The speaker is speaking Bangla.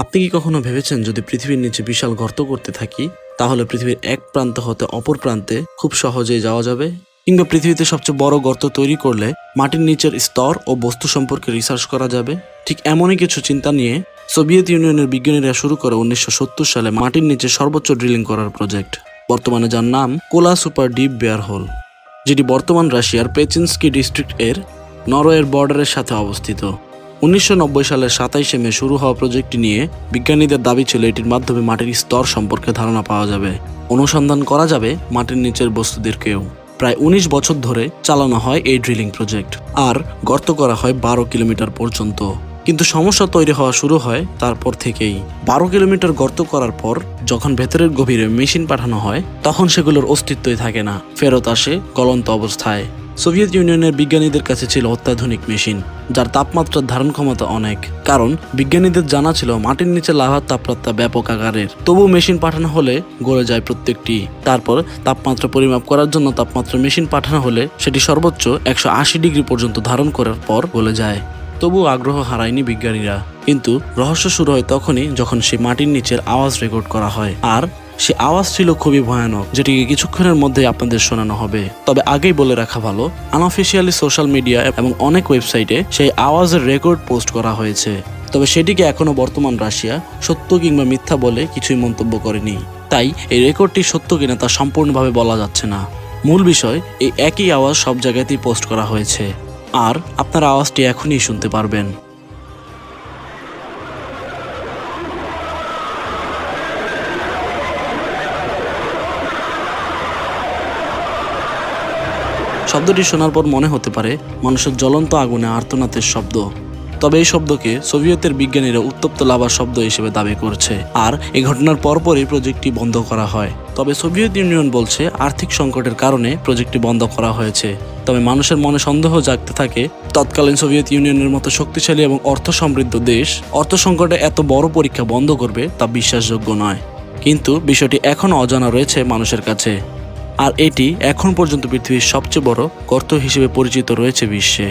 আপনি কি কখনো ভেবেছেন যদি পৃথিবীর নিচে বিশাল গর্ত করতে থাকি তাহলে পৃথিবীর এক প্রান্ত হতে অপর প্রান্তে খুব সহজেই যাওয়া যাবে? কিংবা পৃথিবীতে সবচেয়ে বড় গর্ত তৈরি করলে মাটির নিচের স্তর ও বস্তু সম্পর্কে রিসার্চ করা যাবে? ঠিক এমনই কিছু চিন্তা নিয়ে সোভিয়েত ইউনিয়নের বিজ্ঞানীরা শুরু করে 1970 সালে মাটির নিচে সর্বোচ্চ ড্রিলিং করার প্রজেক্ট, বর্তমানে যার নাম Kola super deep bore hole, যেটি বর্তমান রাশিয়ার পেচিনস্কি ডিস্ট্রিক্ট এর নরওয়ের বর্ডারের সাথে অবস্থিত। 1990 সালের 27শে মে শুরু হওয়া প্রজেক্টটি নিয়ে বিজ্ঞানীদের দাবি ছিল এটির মাধ্যমে মাটির স্তর সম্পর্কে ধারণা পাওয়া যাবে, অনুসন্ধান করা যাবে মাটির নিচের বস্তুদেরকেও। প্রায় 19 বছর ধরে চালানো হয় এই ড্রিলিং প্রজেক্ট, আর গর্ত করা হয় 12 কিলোমিটার পর্যন্ত। কিন্তু সমস্যা তৈরি হওয়া শুরু হয় তারপর থেকেই। 12 কিলোমিটার গর্ত করার পর যখন ভেতরের গভীরে মেশিন পাঠানো হয় তখন সেগুলোর অস্তিত্বই থাকে না, ফেরত আসে গলন্ত অবস্থায়। সোভিয়েত ইউনিয়নের বিজ্ঞানীদের কাছে ছিল অত্যাধুনিক মেশিন, যার তাপমাত্রার ধারণ ক্ষমতা অনেক, কারণ বিজ্ঞানীদের জানা ছিল মাটির নিচে লাভার তাপমাত্রা ব্যাপক আকারের। তবু মেশিন পাঠানো হলে গলে যায় প্রত্যেকটি। তারপর তাপমাত্রা পরিমাপ করার জন্য তাপমাত্রা মেশিন পাঠানো হলে সেটি সর্বোচ্চ 180 ডিগ্রি পর্যন্ত ধারণ করার পর গলে যায়। তবু আগ্রহ হারায়নি বিজ্ঞানীরা। কিন্তু রহস্য শুরু হয় তখনই যখন সেই মাটির নিচের আওয়াজ রেকর্ড করা হয়, আর সে আওয়াজ ছিল খুবই ভয়ানক, যেটিকে কিছুক্ষণের মধ্যেই আপনাদের শোনানো হবে। তবে আগেই বলে রাখা ভালো, আনঅফিসিয়ালি সোশ্যাল মিডিয়া এবং অনেক ওয়েবসাইটে সেই আওয়াজের রেকর্ড পোস্ট করা হয়েছে। তবে সেটিকে এখনো বর্তমান রাশিয়া সত্য কিংবা মিথ্যা বলে কিছুই মন্তব্য করেনি। তাই এই রেকর্ডটি সত্য কিনা তা সম্পূর্ণভাবে বলা যাচ্ছে না। মূল বিষয়, এই একই আওয়াজ সব জায়গাতেই পোস্ট করা হয়েছে, আর আপনারা আওয়াজটি এখনই শুনতে পারবেন। শব্দটি শোনার পর মনে হতে পারে মানুষের জ্বলন্ত আগুনে আর্তনাদের শব্দ। তবে এই শব্দকে সোভিয়েতের বিজ্ঞানীরা উত্তপ্ত লাভার শব্দ হিসেবে দাবি করছে, আর এই ঘটনার পরপরই প্রজেক্টটি বন্ধ করা হয়। তবে সোভিয়েত ইউনিয়ন বলছে আর্থিক সংকটের কারণে প্রজেক্টটি বন্ধ করা হয়েছে। তবে মানুষের মনে সন্দেহ জাগতে থাকে, তৎকালীন সোভিয়েত ইউনিয়নের মতো শক্তিশালী এবং অর্থ সমৃদ্ধ দেশ অর্থ সংকটে এত বড় পরীক্ষা বন্ধ করবে তা বিশ্বাসযোগ্য নয়। কিন্তু বিষয়টি এখনও অজানা রয়েছে মানুষের কাছে, আর এটি এখন পর্যন্ত পৃথিবীর সবচেয়ে বড় গর্ত হিসেবে পরিচিত রয়েছে বিশ্বে।